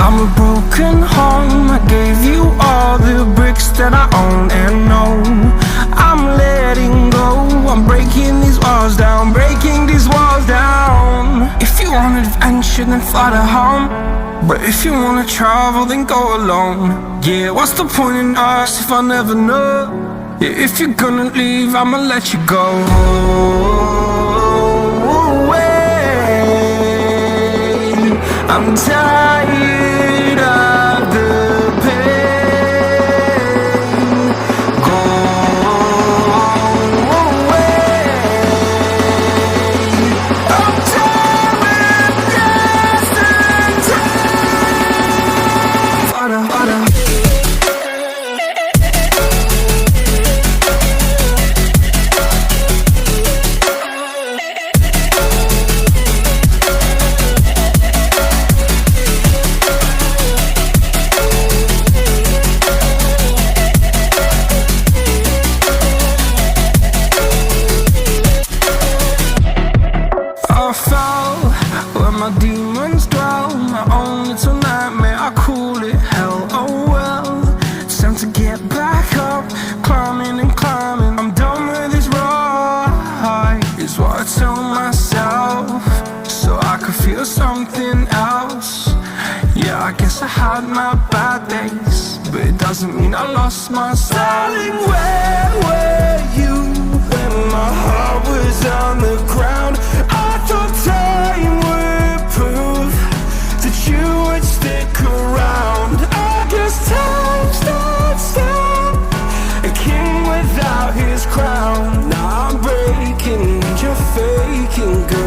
I'm a broken home. I gave you all the bricks that I own and know. I'm letting go. I'm breaking these walls down, breaking these walls down. If you want adventure, then fly to home. But if you wanna travel, then go alone. Yeah, what's the point in us if I never know? Yeah, if you're gonna leave, I'ma let you go. I'm tired of the pain. Go away. I'm tired of guessing time. Harder, harder. I fell where my demons dwell. My own little nightmare, I call it hell. Oh well, it's time to get back up. Climbing and climbing, I'm done with this ride, is what I tell myself, so I could feel something else. Yeah, I guess I had my bad days, but it doesn't mean I lost myself. Darling, where were you when my heart was on the ground? I thought time would prove that you would stick around. I guess time stands still, a king without his crown. Now I'm breaking and you're faking.